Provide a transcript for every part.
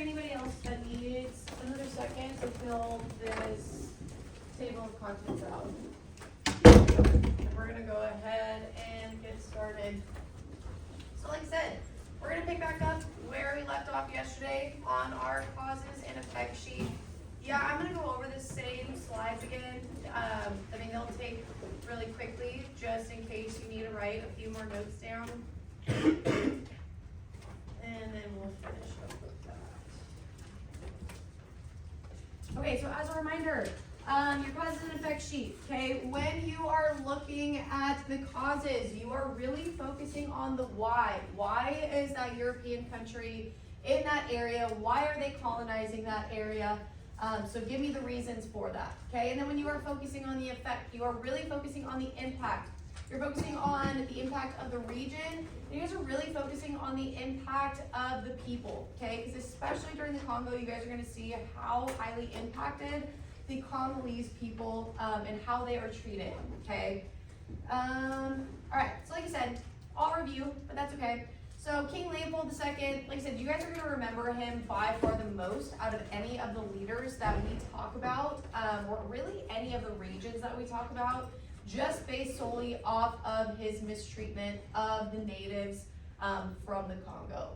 anybody else that needs another second to fill this table of contents out? And we're gonna go ahead and get started. So like I said, we're gonna pick back up where we left off yesterday on our causes and effect sheet. Yeah, I'm gonna go over the same slides again. I mean, they'll take really quickly, just in case you need to write a few more notes down. And then we'll finish up with that. Okay, so as a reminder, your causes and effect sheet, okay? When you are looking at the causes, you are really focusing on the why. Why is that European country in that area? Why are they colonizing that area? So give me the reasons for that, okay? And then when you are focusing on the effect, you are really focusing on the impact. You're focusing on the impact of the region, and you guys are really focusing on the impact of the people, okay? Because especially during the Congo, you guys are gonna see how highly impacted the Congolese people and how they are treated, okay? All right, so like I said, I'll review, but that's okay. So King Leopold II, like I said, you guys are going to remember him by far the most out of any of the leaders that we talk about, or really any of the regions that we talk about, just based solely off of his mistreatment of the natives from the Congo.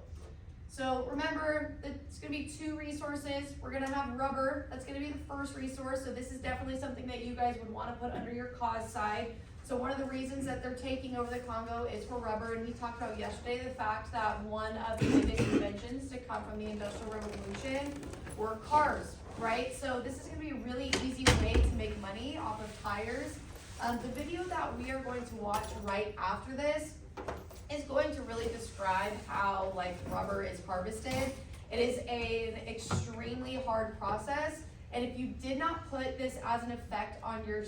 So remember, it's going to be two resources. We're going to have rubber. That's going to be the first resource. So this is definitely something that you guys would want to put under your cause side. So one of the reasons that they're taking over the Congo is for rubber, and we talked about yesterday the fact that one of the biggest inventions to come from the Industrial Revolution were cars, right? So this is going to be a really easy way to make money off of tires. The video that we are going to watch right after this is going to really describe how rubber is harvested. It is an extremely hard process, and if you did not put this as an effect on your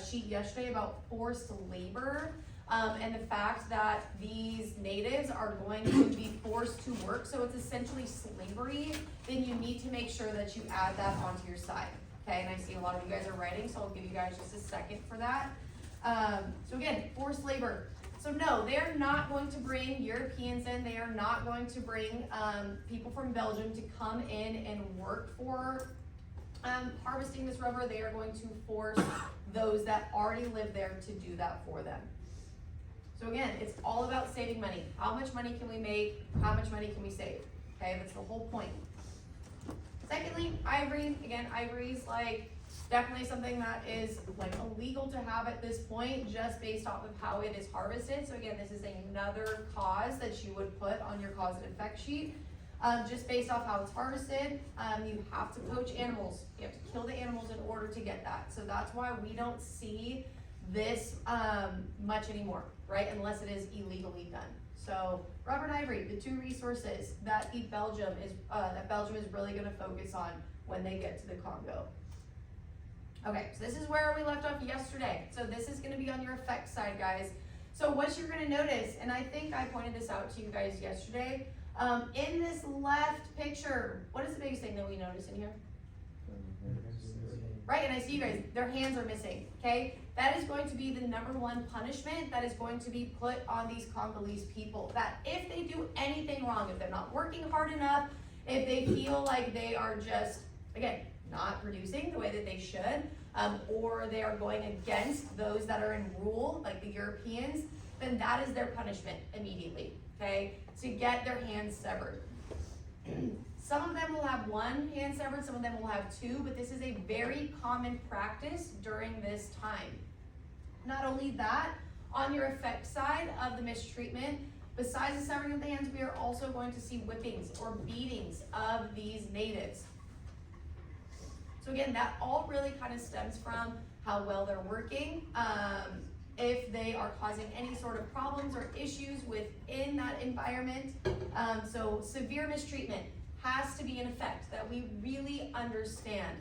sheet yesterday about forced labor and the fact that these natives are going to be forced to work, so it's essentially slavery, then you need to make sure that you add that onto your side, okay? And I see a lot of you guys are writing, so I'll give you guys just a second for that. So again, forced labor. So no, they are not going to bring Europeans in. They are not going to bring people from Belgium to come in and work for harvesting this rubber. They are going to force those that already live there to do that for them. So again, it's all about saving money. How much money can we make? How much money can we save? Okay, that's the whole point. Secondly, ivory. Again, ivory is definitely something that is illegal to have at this point, just based off of how it is harvested. So again, this is another cause that you would put on your cause and effect sheet. Just based off how it's harvested, you have to poach animals. You have to kill the animals in order to get that. So that's why we don't see this much anymore, right? Unless it is illegally done. So rubber and ivory, the two resources that Belgium is really going to focus on when they get to the Congo. Okay, so this is where we left off yesterday. So this is going to be on your effect side, guys. So what you're going to notice, and I think I pointed this out to you guys yesterday, in this left picture, what is the biggest thing that we notice in here? Right, and I see you guys, their hands are missing, okay? That is going to be the number one punishment that is going to be put on these Congolese people. That if they do anything wrong, if they're not working hard enough, if they feel like they are just, again, not producing the way that they should, or they are going against those that are in rule, like the Europeans, then that is their punishment immediately, okay? To get their hands severed. Some of them will have one hand severed, some of them will have two, but this is a very common practice during this time. Not only that, on your effect side of the mistreatment, besides the severing of the hands, we are also going to see whippings or beatings of these natives. So again, that all really kind of stems from how well they're working, if they are causing any sort of problems or issues within that environment. So severe mistreatment has to be an effect that we really understand.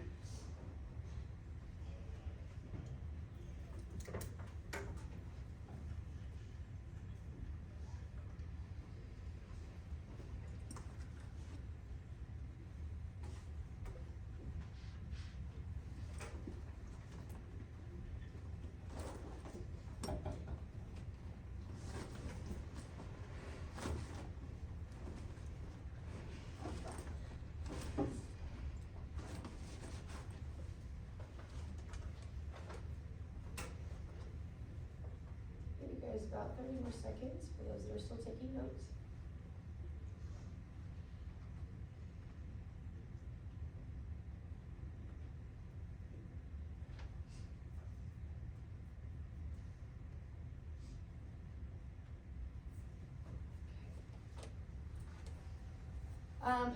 guys about 30 more seconds for those that are still taking notes.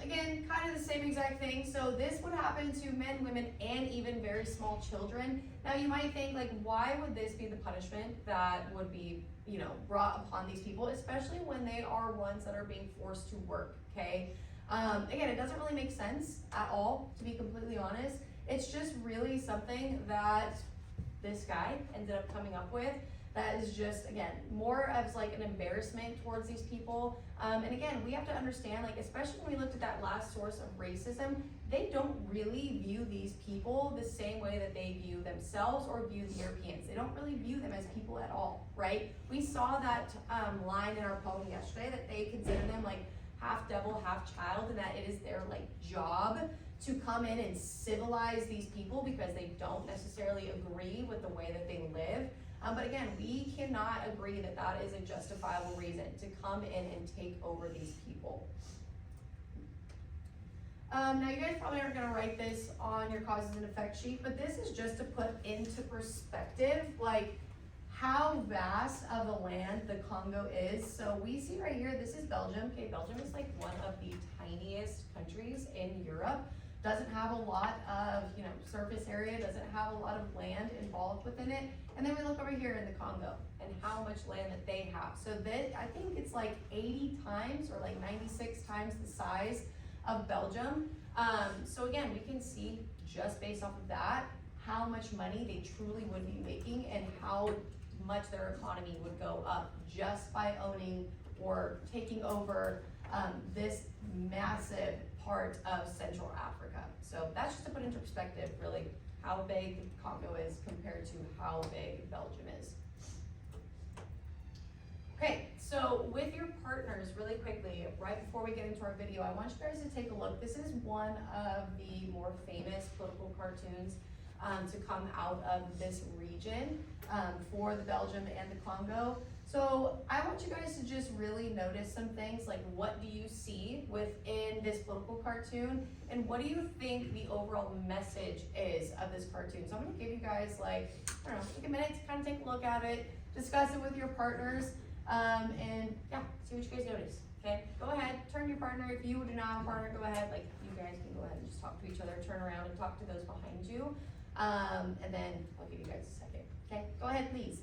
Again, kind of the same exact thing. So this would happen to men, women, and even very small children. Now you might think, like, why would this be the punishment that would be, brought upon these people, especially when they are ones that are being forced to work, okay? Again, it doesn't really make sense at all, to be completely honest. It's just really something that this guy ended up coming up with. That is just, again, more of like an embarrassment towards these people. And again, we have to understand, like, especially when we looked at that last source of racism, they don't really view these people the same way that they view themselves or view the Europeans. They don't really view them as people at all, right? We saw that line in our poem yesterday that they consider them like half devil, half child, and that it is their like job to come in and civilize these people because they don't necessarily agree with the way that they live. But again, we cannot agree that that is a justifiable reason to come in and take over these people. Now you guys probably aren't gonna write this on your causes and effects sheet, but this is just to put into perspective, like, how vast of a land the Congo is. So we see right here, this is Belgium. Okay, Belgium is like one of the tiniest countries in Europe. Doesn't have a lot of, surface area, doesn't have a lot of land involved within it. And then we look over here in the Congo and how much land that they have. So that, I think it's like 80 times or like 96 times the size of Belgium. So again, we can see just based off of that, how much money they truly would be making and how much their economy would go up just by owning or taking over this massive part of Central Africa. So that's just to put into perspective, really, how big Congo is compared to how big Belgium is. Okay, so with your partners, really quickly, right before we get into our video, I want you guys to take a look. This is one of the more famous political cartoons to come out of this region for the Belgium and the Congo. So I want you guys to just really notice some things, like what do you see within this political cartoon, and what do you think the overall message is of this cartoon? So I'm gonna give you guys like, I don't know, take a minute to kind of take a look at it, discuss it with your partners, and yeah, see what you guys notice, okay? Go ahead, turn to your partner. If you do not have a partner, go ahead, like you guys can go ahead and just talk to each other, turn around and talk to those behind you. And then I'll give you guys a second, okay? Go ahead, please.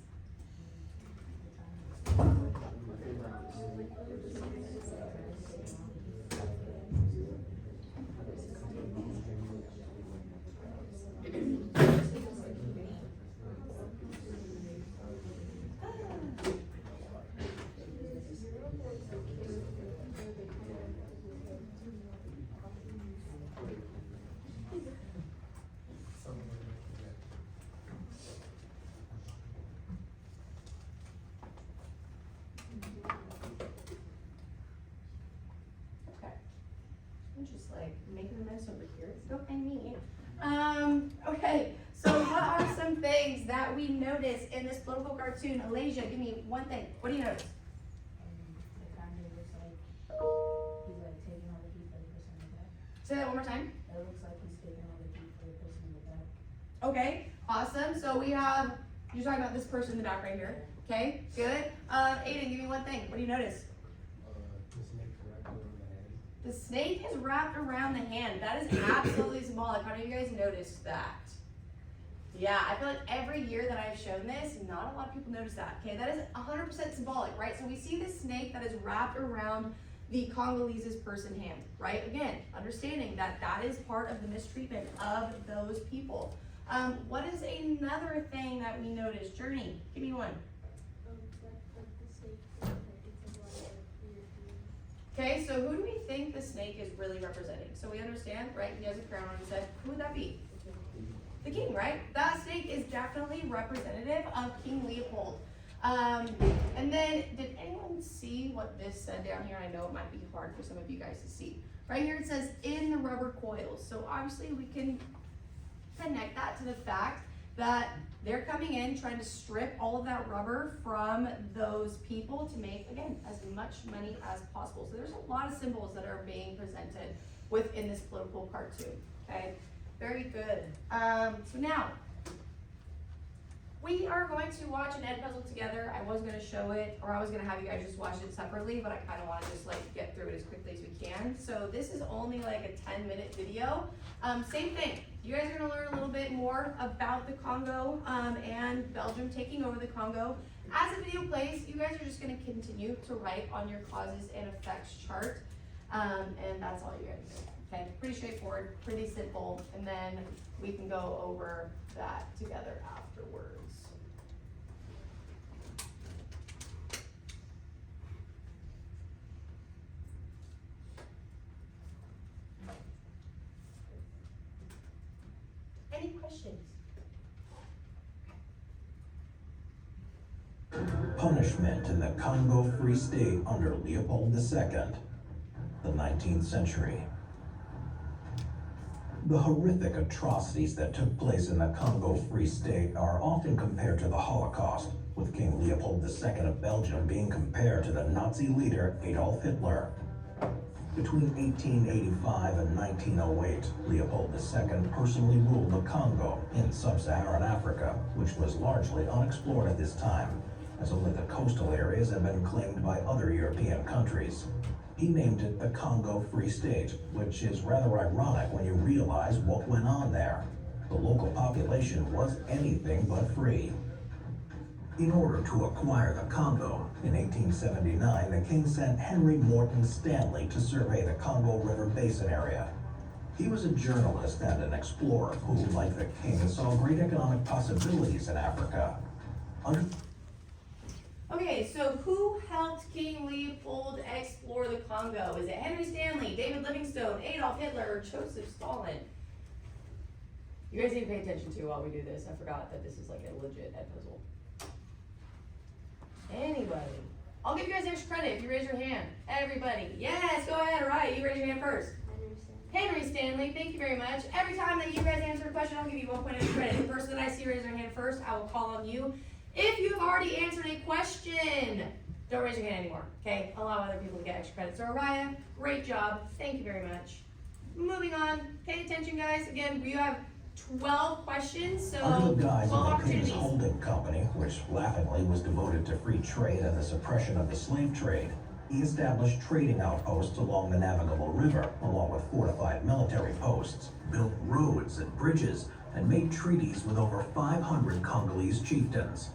Just like making a mess over here. Don't mind me. Okay, so what are some things that we notice in this political cartoon? Alasia, give me one thing. What do you notice? It kind of looks like he's like taking all the heat for the person in the back. Say that one more time. It looks like he's taking all the heat for the person in the back. Okay, awesome. So we have, you're talking about this person in the back right here. Okay, good. Aiden, give me one thing. What do you notice? The snake is wrapped around the hand. That is absolutely symbolic. How do you guys notice that? Yeah, I feel like every year that I've shown this, not a lot of people notice that. Okay, that is 100% symbolic, right? So we see this snake that is wrapped around the Congolese's person hand, right? Again, understanding that that is part of the mistreatment of those people. What is another thing that we notice? Journey, give me one. Okay, so who do we think the snake is really representing? So we understand, right? He has a crown on his head. Who would that be? The king, right? That snake is definitely representative of King Leopold. And then, did anyone see what this said down here? I know it might be hard for some of you guys to see. Right here it says, in the rubber coils. So obviously we can connect that to the fact that they're coming in trying to strip all of that rubber from those people to make, again, as much money as possible. So there's a lot of symbols that are being presented within this political cartoon, okay? Very good. So now, we are going to watch an Edpuzzle together. I was gonna show it, or I was gonna have you guys just watch it separately, but I kinda wanna just like get through it as quickly as we can. So this is only like a 10-minute video. Same thing, you guys are gonna learn a little bit more about the Congo, and Belgium taking over the Congo. As the video plays, you guys are just gonna continue to write on your causes and effects chart, and that's all you're gonna do. Okay, pretty straightforward, pretty simple, and then we can go over that together afterwards. Any questions? Punishment in the Congo Free State under Leopold II, the 19th century. The horrific atrocities that took place in the Congo Free State are often compared to the Holocaust, with King Leopold II of Belgium being compared to the Nazi leader Adolf Hitler. Between 1885 and 1908, Leopold II personally ruled the Congo in sub-Saharan Africa, which was largely unexplored at this time, as only the coastal areas had been claimed by other European countries. He named it the Congo Free State, which is rather ironic when you realize what went on there. The local population was anything but free. In order to acquire the Congo, in 1879, the king sent Henry Morton Stanley to survey the Congo River Basin area. He was a journalist and an explorer who, like the king, saw great economic possibilities in Africa. Okay, so who helped King Leopold explore the Congo? Is it Henry Stanley, David Livingstone, Adolf Hitler, or Joseph Stalin? You guys need to pay attention to while we do this. I forgot that this is like a legit Edpuzzle. Anybody? I'll give you guys extra credit if you raise your hand. Everybody. Yes, go ahead. All right, you raise your hand first. Henry Stanley, thank you very much. Every time that you guys answer a question, I'll give you 1 point extra credit. The person that I see raise their hand first, I will call on you. If you've already answered a question, don't raise your hand anymore, okay? Allow other people to get extra credit. So Araya, great job. Thank you very much. Moving on, pay attention guys. Again, you have 12 questions, so Under the guise 12 of the King's opportunities. Holding Company, which laughingly was devoted to free trade and the suppression of the slave trade, he established trading outposts along the navigable river, along with fortified military posts, built roads and bridges, and made treaties with over 500 Congolese chieftains.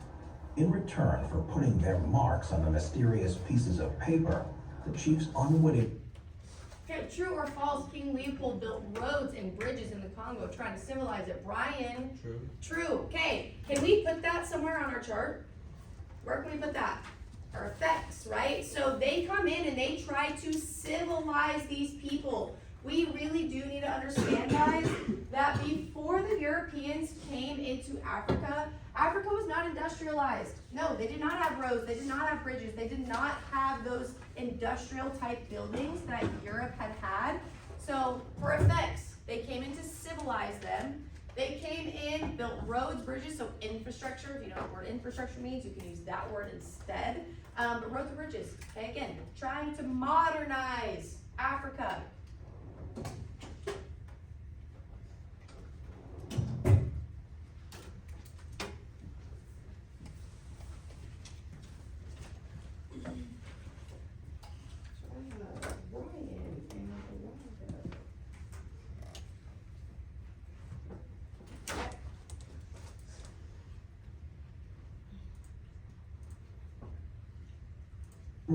In return for putting their marks on the mysterious pieces of paper, the chiefs unwittingly Okay, true or false, King Leopold built roads and bridges in the Congo trying to civilize it. Brian? True. True. Okay, can we put that somewhere on our chart? Where can we put that? Our effects, right? So they come in and they try to civilize these people. We really do need to understand, guys, that before the Europeans came into Africa, Africa was not industrialized. No, they did not have roads, they did not have bridges, they did not have those industrial type buildings that Europe had had. So for effects, they came in to civilize them. They came in, built roads, bridges, so infrastructure. If you know what word infrastructure means, you can use that word instead. But roads and bridges, okay, again, trying to modernize Africa.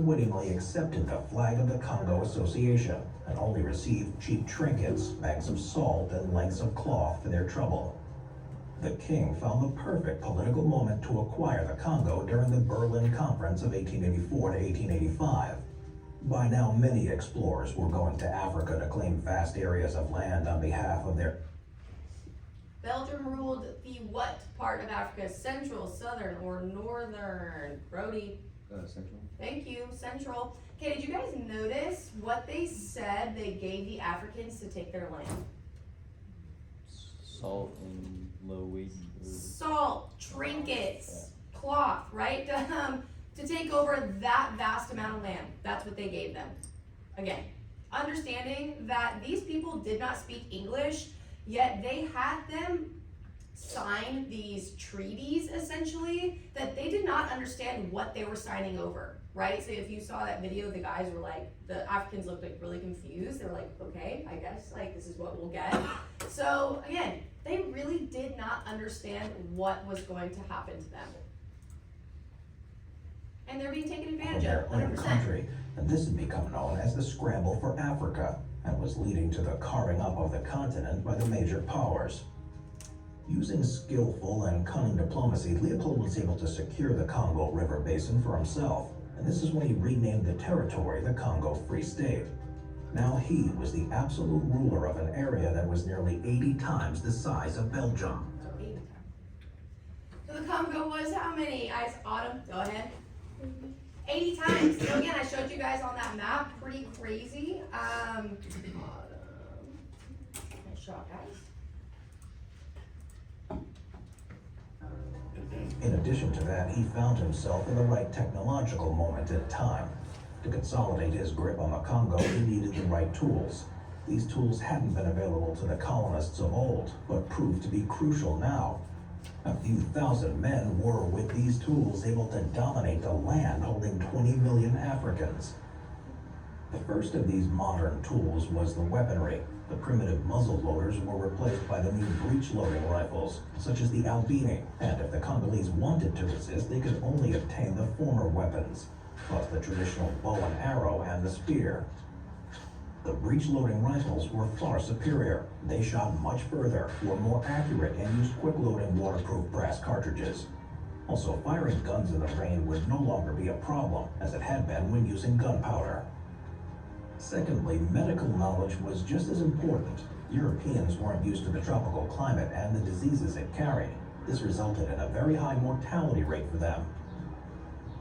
unwittingly accepted the flag of the Congo Association and only received cheap trinkets, bags of salt, and lengths of cloth for their trouble. The king found the perfect political moment to acquire the Congo during the Berlin Conference of 1884 to 1885. By now, many explorers were going to Africa to claim vast areas of land on behalf of their... Belgium ruled the what part of Africa? Central, southern, or northern? Brody. Central. Thank you, Central. Okay, did you guys notice what they said they gave the Africans to take their land? salt and low weight. Salt, trinkets, cloth, right? To take over that vast amount of land. That's what they gave them. Again, understanding that these people did not speak English, yet they had them sign these treaties essentially that they did not understand what they were signing over, right? So if you saw that video, the guys were like, the Africans looked like really confused. They were like, okay, I guess like this is what we'll get. So again, they really did not understand what was going to happen to them. And they're being taken advantage their of, own 100%. country, and this had become known as the scramble for Africa, and was leading to the carving up of the continent by the major powers. Using skillful and cunning diplomacy, Leopold was able to secure the Congo River basin for himself, and this is when he renamed the territory the Congo Free State. Now he was the absolute ruler of an area that was nearly 80 times the size of Belgium. So 80 times. So the Congo was how many? Autumn, go ahead. 80 times. So again, I showed you guys on that map, pretty crazy. Autumn. Nice shot, guys. In addition to that, he found himself in the right technological moment in time. To consolidate his grip on the Congo, he needed the right tools. These tools hadn't been available to the colonists of old, but proved to be crucial now. A few thousand men were, with these tools, able to dominate the land holding 20 million Africans. The first of these modern tools was the weaponry. The primitive muzzle loaders were replaced by the new breech-loading rifles, such as the Albini, and if the Congolese wanted to resist, they could only obtain the former weapons, plus the traditional bow and arrow and the spear. The breech-loading rifles were far superior. They shot much further, were more accurate, and used quick-loading waterproof brass cartridges. Also, firing guns in the rain would no longer be a problem, as it had been when using gunpowder. Secondly, medical knowledge was just as important. Europeans weren't used to the tropical climate and the diseases it carried. This resulted in a very high mortality rate for them.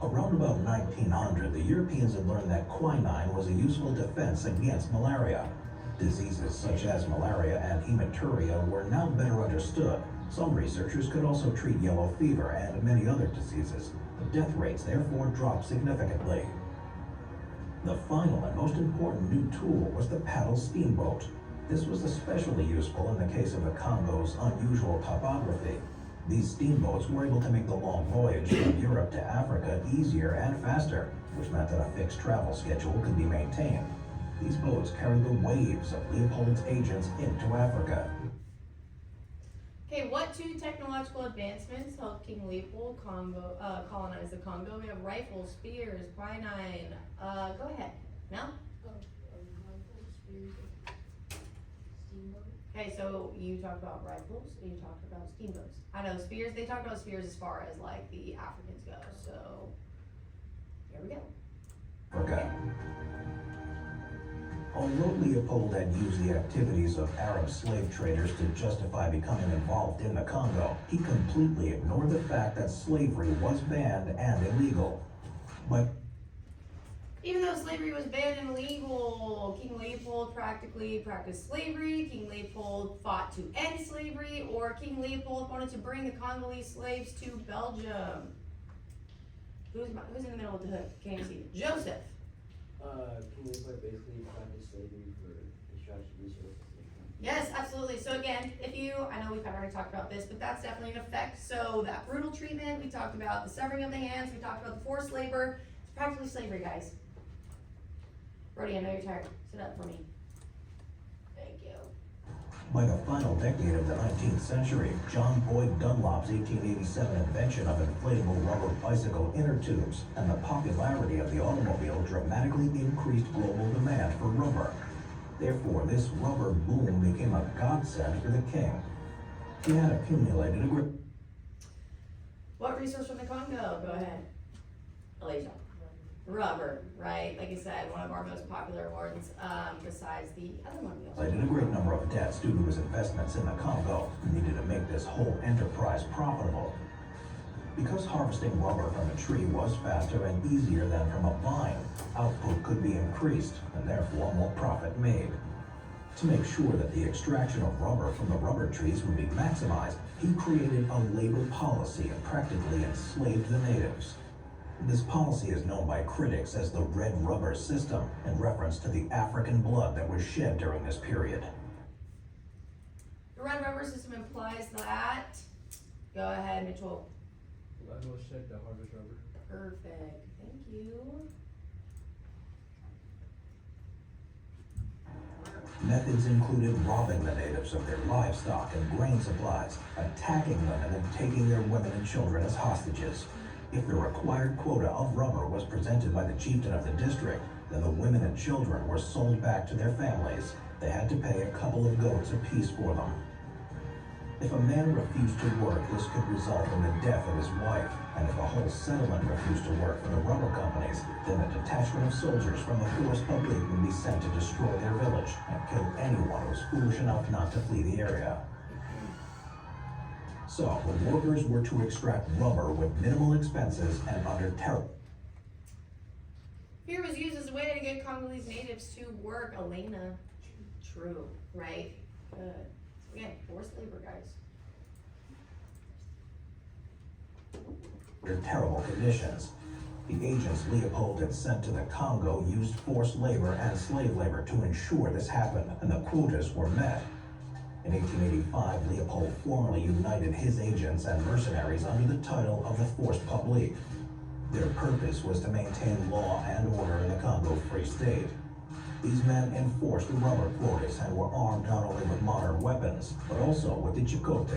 Around about 1900, the Europeans had learned that quinine was a useful defense against malaria. Diseases such as malaria and hematuria were now better understood. Some researchers could also treat yellow fever and many other diseases. The death rates therefore dropped significantly. The final and most important new tool was the paddle steamboat. This was especially useful in the case of the Congo's unusual topography. These steamboats were able to make the long voyage from Europe to Africa easier and faster, which meant that a fixed travel schedule could be maintained. These boats carried the waves of Leopold's agents into Africa. Okay, what two technological advancements helped King Leopold colonize the Congo? We have rifles, spears, quinine. Go ahead. Mel? Rifles, spears, steamboat. Okay, so you talked about rifles and you talked about steamboats. I know spears, they talk about spears as far as like the Africans go, so here we go. Africa. Although Leopold had used the activities of Arab slave traders to justify becoming involved in the Congo, he completely ignored the fact that slavery was banned and illegal. But Even though slavery was banned and illegal, King Leopold practically practiced slavery. King Leopold fought to end slavery, or King Leopold wanted to bring the Congolese slaves to Belgium. Who's in the middle of the hood? Can't even see. Joseph. King Leopold basically practiced slavery for extraction resources. Yes, absolutely. So again, I know we've kind of already talked about this, but that's definitely an effect. So that brutal treatment, we talked about the severing of the hands, we talked about the forced labor. It's practically slavery, guys. Brody, I know you're tired. Sit up for me. Thank you. by the final decade of the 19th century, John Boyd Dunlop's 1887 invention of inflatable rubber bicycle inner tubes and the popularity of the automobile dramatically increased global demand for rubber. Therefore, this rubber boom became a godsend for the king. He had accumulated a great... What resource from the Congo? Go ahead. Alicia. Rubber, right? Like I said, one of our most popular ones, besides the other one we also a great number of debts due to his investments in the Congo. He needed to make this whole enterprise profitable. Because harvesting rubber from a tree was faster and easier than from a vine, output could be increased and therefore more profit made. To make sure that the extraction of rubber from the rubber trees would be maximized, he created a labor policy and practically enslaved the natives. This policy is known by critics as the Red Rubber System, in reference to the African blood that was shed during this period. The red rubber system implies that, go ahead, Mitchell. Blood was shed to harvest rubber. Perfect, thank you. Methods included robbing the natives of their livestock and grain supplies, attacking them, and then taking their women and children as hostages. If the required quota of rubber was presented by the chieftain of the district, then the women and children were sold back to their families. They had to pay a couple of goats apiece for them. If a man refused to work, this could result in the death of his wife, and if a whole settlement refused to work for the rubber companies, then a detachment of soldiers from the force publique would be sent to destroy their village and kill anyone who was foolish enough not to flee the area. So, the workers were to extract rubber with minimal expenses and under terrible. Fear was used as a way to get Congolese natives to work. Elena. True, right? Good. So again, forced labor, guys. Under terrible conditions. The agents Leopold had sent to the Congo used forced labor and slave labor to ensure this happened, and the quotas were met. In 1885, Leopold formally united his agents and mercenaries under the title of the Force Publique. Their purpose was to maintain law and order in the Congo Free State. These men enforced the rubber quotas and were armed not only with modern weapons, but also with the chicote.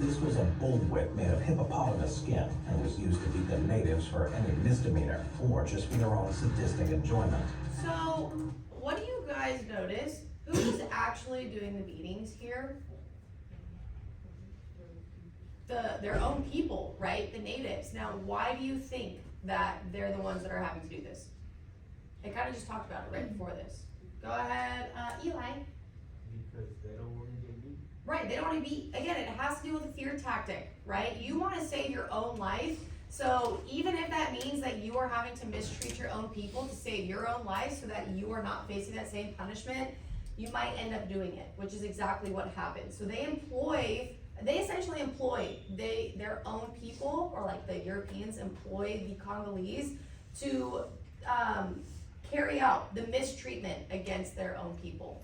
This was a bullwhip made of hippopotamus skin and was used to beat the natives for any misdemeanor or just for their own sadistic enjoyment. So, what do you guys notice? Who is actually doing the beatings here? Their own people, right? The natives. Now, why do you think that they're the ones that are having to do this? I kind of just talked about it right before this. Go ahead, Eli. Because they don't want to get beat. Right, they don't want to be, again, it has to do with a fear tactic, right? You want to save your own life, so even if that means that you are having to mistreat your own people to save your own life so that you are not facing that same punishment, you might end up doing it, which is exactly what happened. So they essentially employ their own people, or like the Europeans employ the Congolese to carry out the mistreatment against their own people.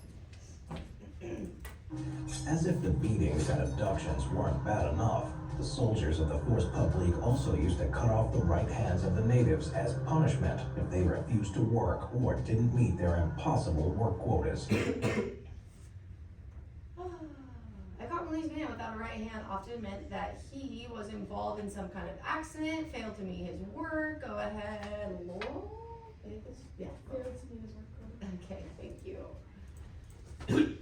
As if the beatings and abductions weren't bad enough, the soldiers of the Force Publique also used to cut off the right hands of the natives as punishment if they refused to work or didn't meet their impossible work quotas. A Congolese man without a right hand often meant that he was involved in some kind of accident, failed to meet his work. Go ahead, Laurel. Yeah. Failed to meet his work quota. Okay, thank you.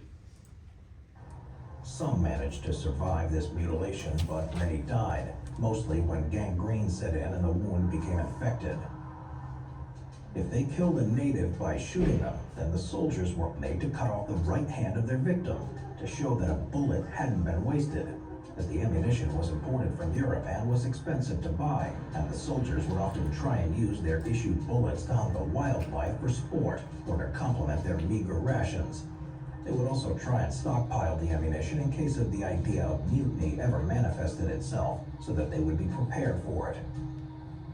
Some managed to survive this mutilation, but many died, mostly when gangrene set in and the wound became infected. If they killed a native by shooting them, then the soldiers were made to cut off the right hand of their victim to show that a bullet hadn't been wasted, as the ammunition was imported from Europe and was expensive to buy, and the soldiers would often try and use their issued bullets to hunt the wildlife for sport or to complement their meager rations. They would also try and stockpile the ammunition in case of the idea of mutiny ever manifested itself, so that they would be prepared for it.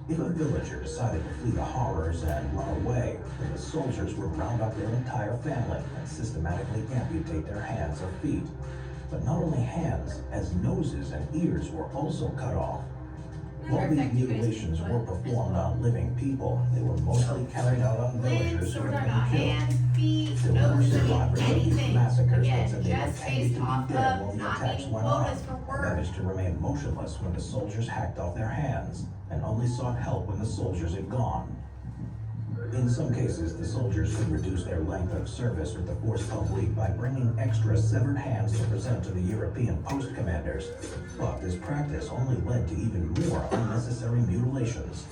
If a villager decided to flee the horrors and run away, then the soldiers would round up their entire family and systematically amputate their hands or feet. But not only hands, as noses and ears were also cut off. While these mutilations were performed on living people, they were mostly carried out on villagers So who we're had talking been about killed. hands, feet, There were noses, survivors of these anything. massacres Again, that they just pretended based to be off dead while of the not attacks meeting went on, quotas for and work. managed to remain motionless when the soldiers hacked off their hands, and only sought help when the soldiers had gone. In some cases, the soldiers could reduce their length of service with the Force Publique by bringing extra severed hands to present to the European post commanders, but this practice only led to even more unnecessary mutilations.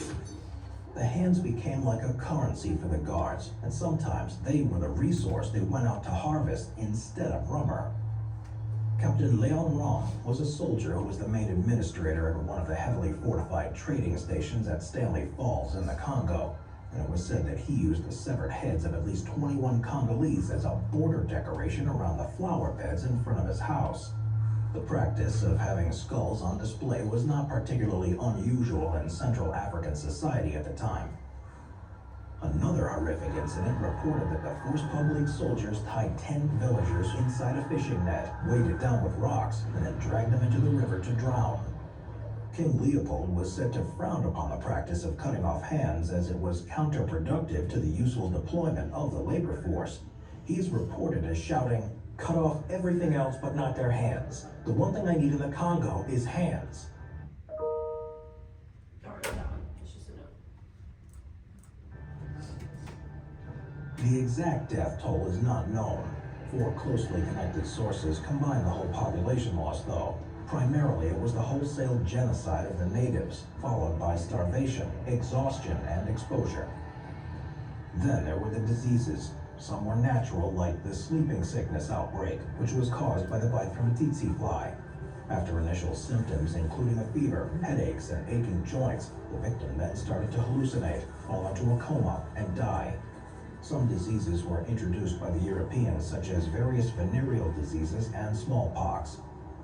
The hands became like a currency for the guards, and sometimes they were the resource they went out to harvest instead of rubber. Captain Leon Rom was a soldier who was the main administrator at one of the heavily fortified trading stations at Stanley Falls in the Congo, and it was said that he used the severed heads of at least 21 Congolese as a border decoration around the flower beds in front of his house. The practice of having skulls on display was not particularly unusual in Central African society at the time. Another horrific incident reported that the Force Public soldiers tied 10 villagers inside a fishing net, weighted down with rocks, and then dragged them into the river to drown. King Leopold was said to frown upon the practice of cutting off hands as it was counterproductive to the useful deployment of the labor force. He's reported as shouting, "Cut off everything else but not their hands. The one thing I need in the Congo is hands." Don't write that one, it's just a note. The exact death toll is not known. 4 closely connected sources combine the whole population loss, though. Primarily, it was the wholesale genocide of the natives, followed by starvation, exhaustion, and exposure. Then there were the diseases. Some were natural, like the sleeping sickness outbreak, which was caused by the bite from a tsetse fly. After initial symptoms, including a fever, headaches, and aching joints, the victim then started to hallucinate, fall into a coma, and die. Some diseases were introduced by the Europeans, such as various venereal diseases and smallpox.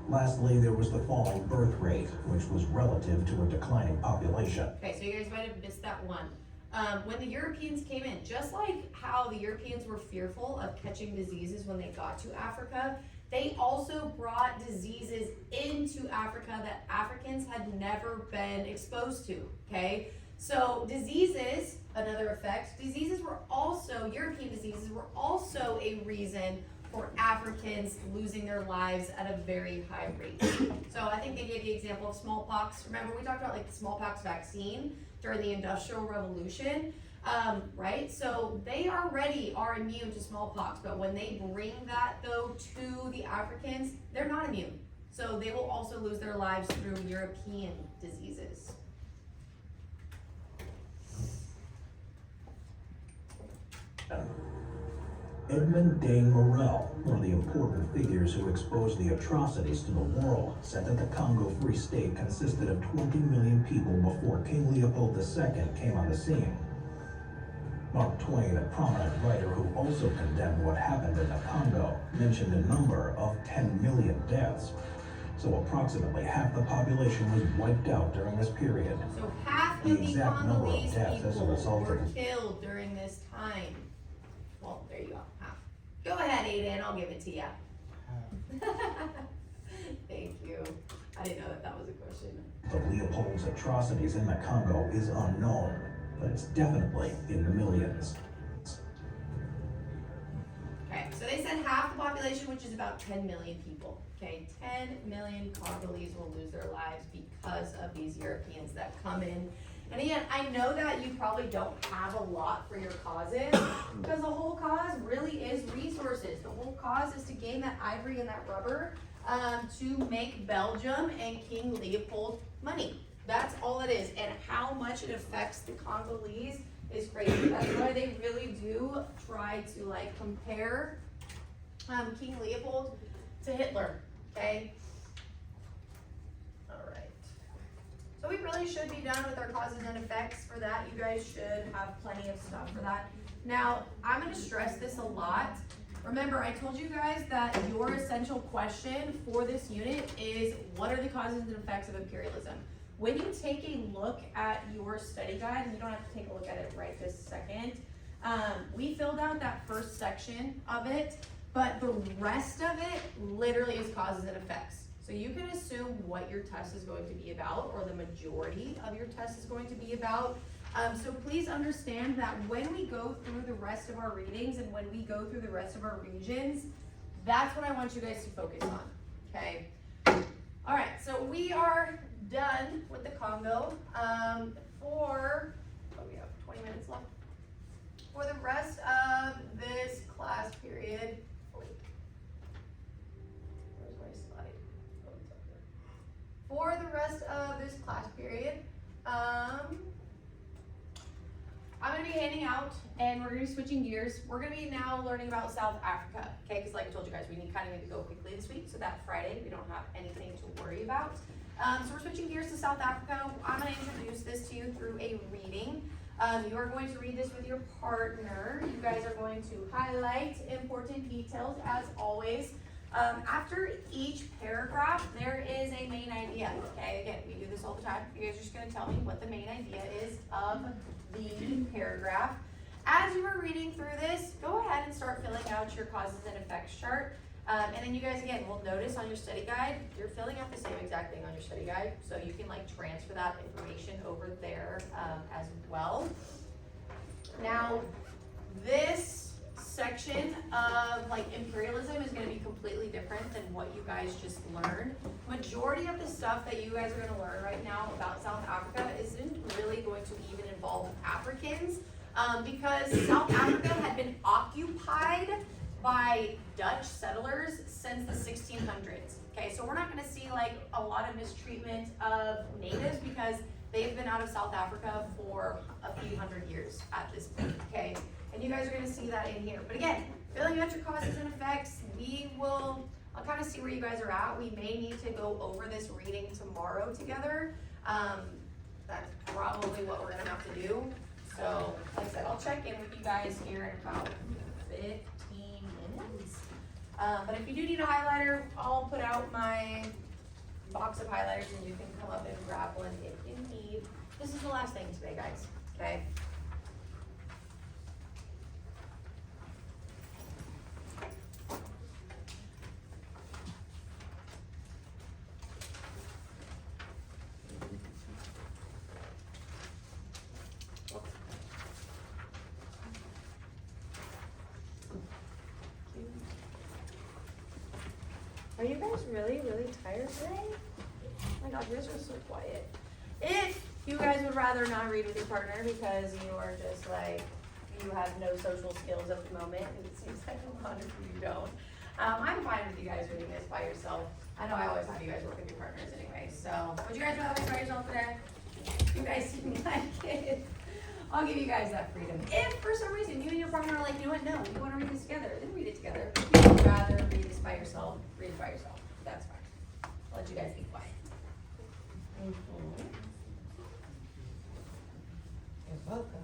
Lastly, there was the falling birth rate, which was relative to a declining population. Okay, so you guys might have missed that one. When the Europeans came in, just like how the Europeans were fearful of catching diseases when they got to Africa, they also brought diseases into Africa that Africans had never been exposed to, okay? So diseases, another effect, European diseases were also a reason for Africans losing their lives at a very high rate. So I think they gave the example of smallpox. Remember, we talked about like the smallpox vaccine during the Industrial Revolution, right? So they already are immune to smallpox, but when they bring that though to the Africans, they're not immune. So they will also lose their lives through European diseases. Edmund Dane Morel, one of the important figures who exposed the atrocities to the world, said that the Congo Free State consisted of 20 million people before King Leopold II came on the scene. Mark Twain, a prominent writer who also condemned what happened in the Congo, mentioned a number of 10 million deaths. So approximately half the population was wiped out during this period. So half The of the exact number of Congolese deaths as a people result were of- killed during this time. Well, there you go, half. Go ahead, Aiden, I'll give it to you. Thank you. I didn't know that was a question. Of Leopold's atrocities in the Congo is unknown, but it's definitely in the millions. Okay, so they said half the population, which is about 10 million people. Okay, 10 million Congolese will lose their lives because of these Europeans that come in. And again, I know that you probably don't have a lot for your causes, because the whole cause really is resources. The whole cause is to gain that ivory and that rubber to make Belgium and King Leopold money. That's all it is. And how much it affects the Congolese is crazy. That's why they really do try to like compare King Leopold to Hitler, okay? All right. So we really should be done with our causes and effects for that. You guys should have plenty of stuff for that. Now, I'm gonna stress this a lot. Remember, I told you guys that your essential question for this unit is, what are the causes and effects of imperialism? When you take a look at your study guide, and you don't have to take a look at it right this second, we filled out that first section of it, but the rest of it literally is causes and effects. So you can assume what your test is going to be about, or the majority of your test is going to be about. So please understand that when we go through the rest of our readings and when we go through the rest of our regions, that's what I want you guys to focus on, okay? All right, so we are done with the Congo. We have 20 minutes left. For the rest of this class period, where's my slide? Oh, it's up there. For the rest of this class period, I'm gonna be handing out, and we're gonna be switching gears. We're gonna be now learning about South Africa, okay? Because like I told you guys, we need to go quickly this week, so that Friday we don't have anything to worry about. So we're switching gears to South Africa. I'm gonna introduce this to you through a reading. You are going to read this with your partner. You guys are going to highlight important details as always. After each paragraph, there is a main idea, okay? Again, we do this all the time. You guys are just gonna tell me what the main idea is of the paragraph. As you are reading through this, go ahead and start filling out your causes and effects chart. And then you guys, again, will notice on your study guide, you're filling out the same exact thing on your study guide, so you can like transfer that information over there as well. Now, this section of like imperialism is gonna be completely different than what you guys just learned. Majority of the stuff that you guys are gonna learn right now about South Africa isn't really going to even involve Africans, because South Africa had been occupied by Dutch settlers since the 1600s. Okay, so we're not gonna see like a lot of mistreatment of natives because they've been out of South Africa for a few hundred years at this point, okay? And you guys are gonna see that in here. But again, filling out your causes and effects, I'll kind of see where you guys are at. We may need to go over this reading tomorrow together. That's probably what we're gonna have to do. So, like I said, I'll check in with you guys here in about 15 minutes. But if you do need a highlighter, I'll put out my box of highlighters and you can come up and grab one if you need. This is the last thing today, guys, okay? Are you guys really, really tired today? Oh my God, you guys are so quiet. If you guys would rather not read with your partner because you are just like, you have no social skills at the moment, and it seems like a lot of you don't, I'm fine with you guys reading this by yourself. I know I always have you guys work with your partners anyway, so would you guys rather read by yourself today? You guys seem like it. I'll give you guys that freedom. If for some reason you and your partner are like, you know what, no, we want to read this together, then read it together. If you would rather read this by yourself, read it by yourself. That's fine. I'll let you guys be quiet. You're welcome.